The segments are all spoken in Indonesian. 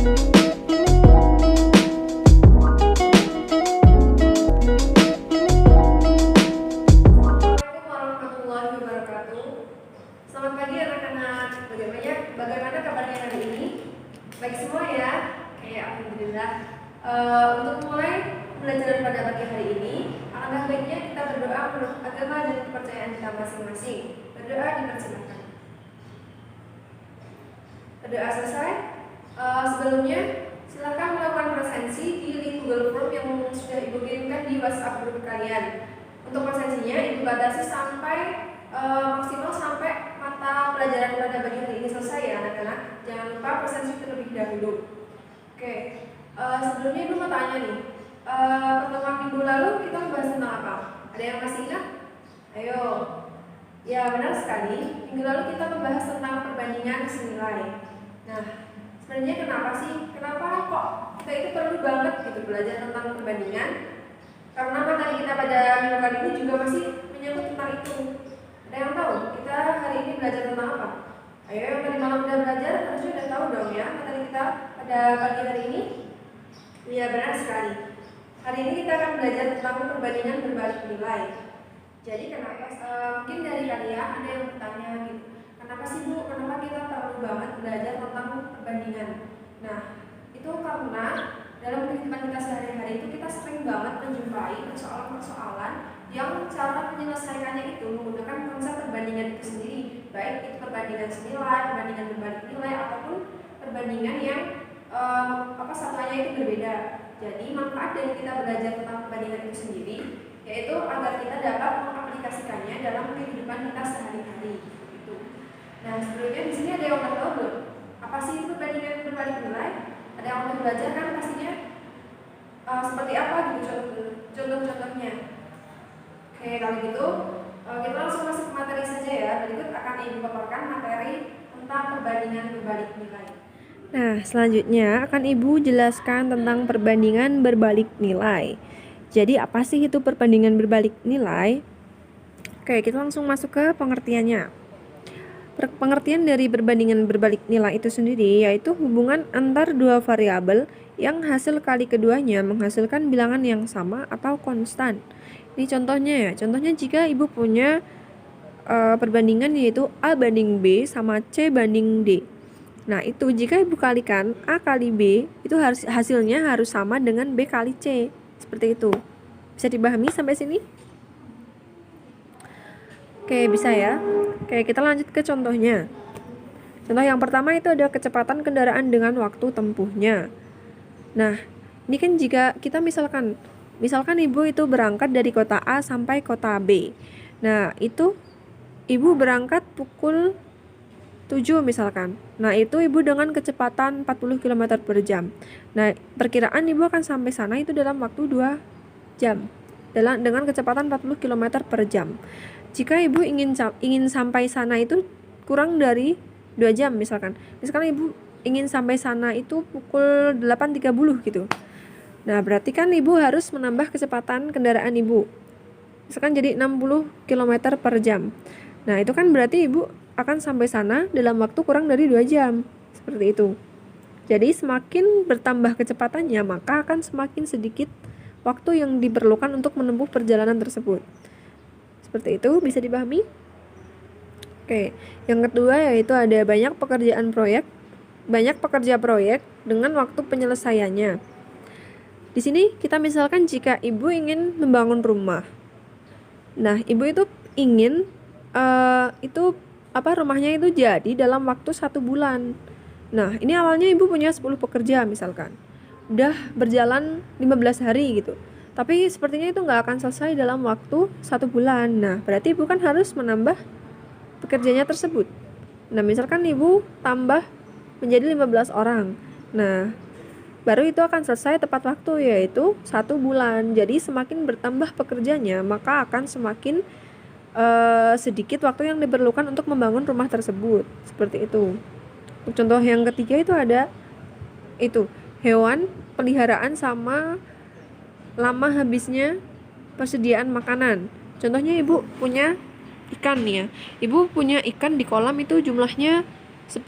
warahmatullahi wabarakatuh. Selamat pagi anak-anak. Bagaimana kabarnya hari ini? Baik semua ya? Oke, alhamdulillah. Untuk mulai pembelajaran pada pagi hari ini, alangkah baiknya kita berdoa menurut agama dan kepercayaan kita masing-masing. Berdoa dipersilakan. Berdoa selesai. Sebelumnya, silakan melakukan presensi di link Google Form yang sudah Ibu kirimkan di WhatsApp grup kalian. Untuk presensinya, Ibu batasi sampai maksimal sampai mata pelajaran pada pagi hari ini selesai ya anak-anak. Jangan lupa presensi terlebih dahulu. Oke, sebelumnya Ibu mau tanya nih, pertemuan minggu lalu kita membahas tentang apa? Ada yang masih ingat? Ayo. Ya benar sekali, minggu lalu kita membahas tentang perbandingan senilai. Nah, sebenarnya kenapa sih? Kenapa kok kita itu perlu banget gitu belajar tentang perbandingan? Karena materi kita pada minggu kali ini juga masih menyangkut tentang itu. Ada yang tahu kita hari ini belajar tentang apa? Ayo, yang tadi malam udah belajar harusnya udah tahu dong ya materi kita pada pagi hari ini. Iya benar sekali. Hari ini kita akan belajar tentang perbandingan berbalik nilai. Jadi kenapa? Mungkin dari kalian ada yang bertanya gitu. Kenapa sih Bu? Kenapa kita perlu banget belajar tentang perbandingan? Nah, itu karena dalam kehidupan kita sehari-hari itu kita sering banget menjumpai persoalan-persoalan yang cara menyelesaikannya itu menggunakan konsep perbandingan itu sendiri, baik itu perbandingan senilai, perbandingan berbalik nilai, ataupun perbandingan yang satuannya itu berbeda. Jadi manfaat dari kita belajar tentang perbandingan itu sendiri yaitu agar kita dapat mengaplikasikannya dalam kehidupan kita sehari-hari. Gitu. Nah, sebelumnya di sini ada yang udah tahu belum? Apa sih itu perbandingan berbalik nilai? Ada yang udah belajar kan pastinya? Seperti apa gitu contoh-contohnya? Oke, kalau gitu kita langsung masuk ke materi saja ya. Berikut akan Ibu paparkan materi tentang perbandingan berbalik nilai. Nah, selanjutnya akan Ibu jelaskan tentang perbandingan berbalik nilai. Jadi, apa sih itu perbandingan berbalik nilai? Oke, kita langsung masuk ke pengertiannya. Pengertian dari perbandingan berbalik nilai itu sendiri yaitu hubungan antar dua variabel yang hasil kali keduanya menghasilkan bilangan yang sama atau konstan. Ini contohnya ya. Contohnya jika Ibu punya perbandingan yaitu A banding B sama C banding D. Nah, itu jika Ibu kalikan A kali B, itu hasilnya harus sama dengan B kali C. Seperti itu. Bisa dipahami sampai sini? Oke, bisa ya. Oke, kita lanjut ke contohnya. Contoh yang pertama itu ada kecepatan kendaraan dengan waktu tempuhnya. Nah, ini kan jika kita misalkan Ibu itu berangkat dari kota A sampai kota B. Nah, itu Ibu berangkat pukul 7 misalkan. Nah, itu Ibu dengan kecepatan 40 km per jam. Nah, perkiraan Ibu akan sampai sana itu dalam waktu 2 jam. Dengan kecepatan 40 km per jam. Jika Ibu ingin sampai sana itu kurang dari 2 jam misalkan. Misalkan Ibu ingin sampai sana itu pukul 8.30 gitu. Nah, berarti kan Ibu harus menambah kecepatan kendaraan Ibu. Misalkan jadi 60 km per jam. Nah, itu kan berarti Ibu akan sampai sana dalam waktu kurang dari 2 jam. Seperti itu. Jadi semakin bertambah kecepatannya, maka akan semakin sedikit waktu yang diperlukan untuk menempuh perjalanan tersebut. Seperti itu, bisa dipahami? Oke, yang kedua yaitu ada banyak pekerja proyek dengan waktu penyelesaiannya. Di sini kita misalkan jika Ibu ingin membangun rumah. Nah, Ibu itu ingin rumahnya itu jadi dalam waktu 1 bulan. Nah, ini awalnya Ibu punya 10 pekerja misalkan. Udah berjalan 15 hari gitu. Tapi sepertinya itu nggak akan selesai dalam waktu 1 bulan. Nah, berarti Ibu kan harus menambah pekerjanya tersebut. Nah, misalkan Ibu tambah menjadi 15 orang. Nah, baru itu akan selesai tepat waktu yaitu 1 bulan. Jadi semakin bertambah pekerjanya, maka akan semakin sedikit waktu yang diperlukan untuk membangun rumah tersebut. Seperti itu. Contoh yang ketiga itu ada hewan peliharaan sama lama habisnya persediaan makanan. Contohnya Ibu punya ikan nih ya. Ibu punya ikan di kolam itu jumlahnya 10.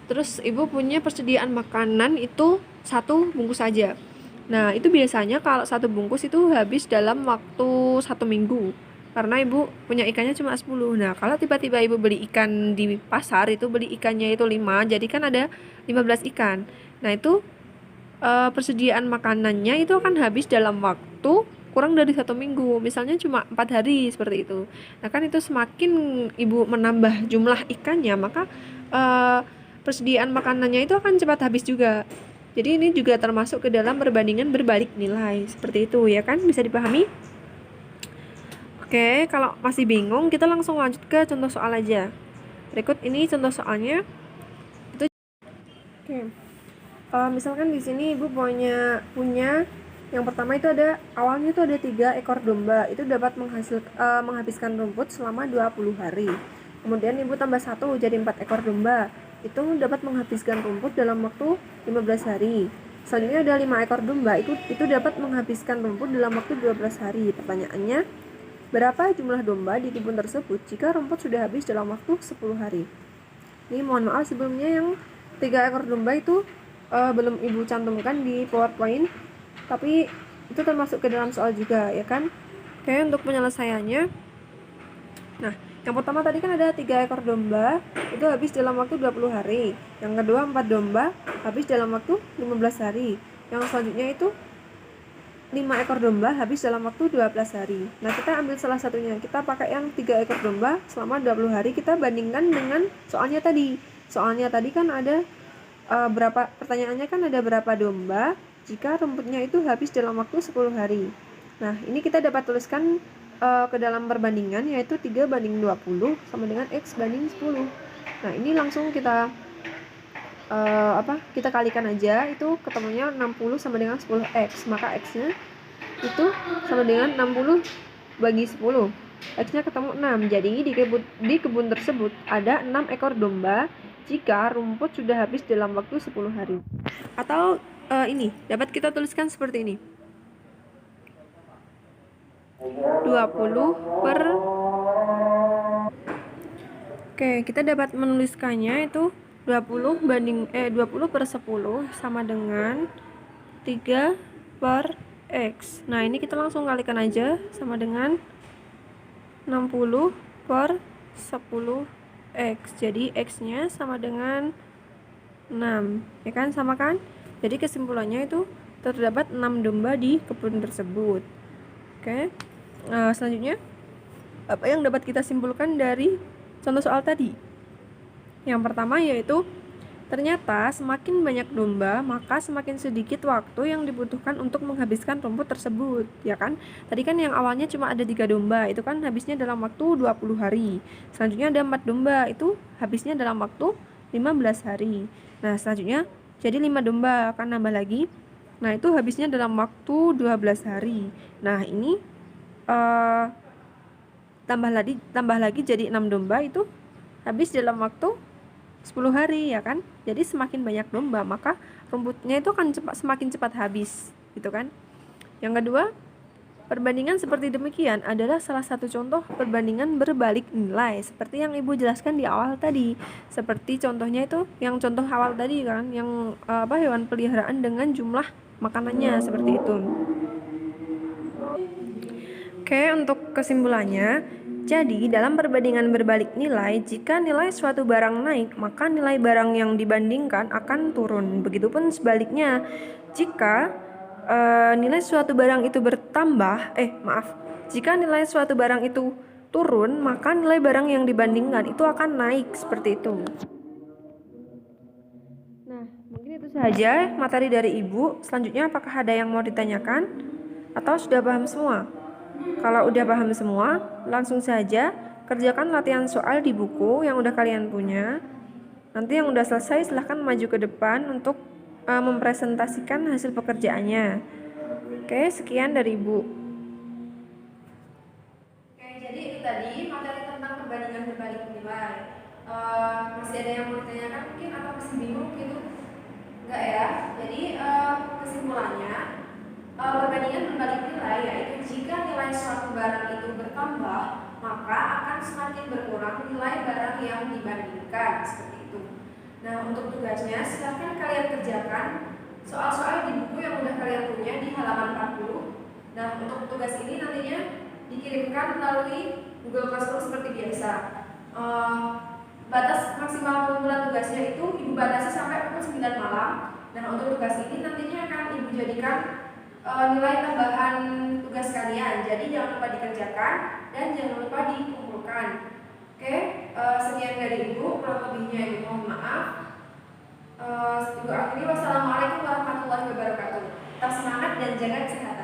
Terus ibu punya persediaan makanan itu satu bungkus saja. Nah, itu biasanya kalau satu bungkus itu habis dalam waktu 1 minggu. Karena ibu punya ikannya cuma 10. Nah, kalau tiba-tiba ibu beli ikan di pasar, itu beli ikannya itu 5, jadi kan ada 15 ikan. Nah, itu persediaan makanannya itu akan habis dalam waktu kurang dari 1 minggu, misalnya cuma 4 hari seperti itu. Nah kan itu semakin ibu menambah jumlah ikannya, maka eh, persediaan makanannya itu akan cepat habis juga. Jadi ini juga termasuk ke dalam perbandingan berbalik nilai seperti itu ya kan, bisa dipahami? Oke, kalau masih bingung kita langsung lanjut ke contoh soal aja. Berikut ini contoh soalnya. Itu oke. Misalkan di sini ibu punya yang pertama itu ada awalnya itu ada 3 ekor domba, itu dapat menghabiskan rumput selama 20 hari. Kemudian ibu tambah 1 jadi 4 ekor domba, itu dapat menghabiskan rumput dalam waktu 15 hari. Selanjutnya ada 5 ekor domba, itu dapat menghabiskan rumput dalam waktu 12 hari. Pertanyaannya, berapa jumlah domba di kebun tersebut jika rumput sudah habis dalam waktu 10 hari? Ini mohon maaf sebelumnya yang 3 ekor domba itu belum ibu cantumkan di PowerPoint, tapi itu termasuk ke dalam soal juga ya kan. Oke, untuk penyelesaiannya, nah yang pertama tadi kan ada 3 ekor domba itu habis dalam waktu 20 hari, yang kedua 4 domba habis dalam waktu 15 hari, yang selanjutnya itu 5 ekor domba habis dalam waktu 12 hari. Nah kita ambil salah satunya, kita pakai yang 3 ekor domba selama 20 hari, kita bandingkan dengan soalnya tadi. Soalnya tadi kan ada pertanyaannya kan ada berapa domba jika rumputnya itu habis dalam waktu 10 hari. Nah, ini kita dapat tuliskan ke dalam perbandingan, yaitu 3:20 sama dengan X banding 10. Nah, ini langsung kita kita kalikan aja, itu ketemunya 60 sama dengan 10X, maka X-nya itu sama dengan 60 bagi 10. X-nya ketemu 6. Jadi di kebun tersebut ada 6 ekor domba jika rumput sudah habis dalam waktu 10 hari. Atau ini dapat kita tuliskan seperti ini. 20 per Oke, kita dapat menuliskannya itu 20 per 10 sama dengan 3 per X. Nah, ini kita langsung kalikan aja sama dengan 60 per 10 X. Jadi X-nya sama dengan 6. Ya kan, sama kan? Jadi kesimpulannya itu terdapat 6 domba di kebun tersebut. Oke. Selanjutnya apa yang dapat kita simpulkan dari contoh soal tadi? Yang pertama yaitu ternyata semakin banyak domba, maka semakin sedikit waktu yang dibutuhkan untuk menghabiskan rumput tersebut, ya kan? Tadi kan yang awalnya cuma ada 3 domba, itu kan habisnya dalam waktu 20 hari. Selanjutnya ada 4 domba, itu habisnya dalam waktu 15 hari. Nah, selanjutnya jadi 5 domba, akan nambah lagi. Nah, itu habisnya dalam waktu 12 hari. Nah, ini tambah lagi jadi 6 domba, itu habis dalam waktu 10 hari ya kan. Jadi semakin banyak domba maka rumputnya itu akan semakin cepat habis gitu kan. Yang kedua, perbandingan seperti demikian adalah salah satu contoh perbandingan berbalik nilai seperti yang ibu jelaskan di awal tadi. Seperti contohnya itu yang contoh awal tadi kan, yang hewan peliharaan dengan jumlah makanannya seperti itu. Oke, untuk kesimpulannya, jadi, dalam perbandingan berbalik nilai, jika nilai suatu barang naik, maka nilai barang yang dibandingkan akan turun. Begitupun sebaliknya, jika nilai suatu barang itu jika nilai suatu barang itu turun, maka nilai barang yang dibandingkan itu akan naik, seperti itu. Nah, mungkin itu saja materi dari Ibu. Selanjutnya, apakah ada yang mau ditanyakan? Atau sudah paham semua? Kalau udah paham semua, langsung saja kerjakan latihan soal di buku yang udah kalian punya. Nanti yang udah selesai silahkan maju ke depan untuk mempresentasikan hasil pekerjaannya. Oke, sekian dari Ibu. Oke, jadi itu tadi materi tentang perbandingan berbalik nilai. Masih ada yang mau ditanyakan mungkin atau masih bingung gitu? Enggak ya? Jadi kesimpulannya, perbandingan berbalik nilai yaitu jika nilai suatu barang itu bertambah, maka akan semakin berkurang nilai barang yang dibandingkan, seperti itu. Nah, untuk tugasnya silahkan kalian kerjakan soal-soal di buku yang udah kalian punya di halaman 40. Nah, untuk tugas ini nantinya dikirimkan melalui Google Classroom seperti biasa. Batas maksimal pengumpulan tugasnya itu Ibu batasi sampai pukul 9 malam. Nah, untuk tugas ini nantinya akan Ibu jadikan nilai tambahan tugas kalian. Jadi jangan lupa dikerjakan dan jangan lupa dikumpulkan. Oke, sekian dari Ibu, kurang lebihnya Ibu mohon maaf. Ibu akhiri, wassalamualaikum warahmatullahi wabarakatuh. Tetap semangat dan jaga kesehatan.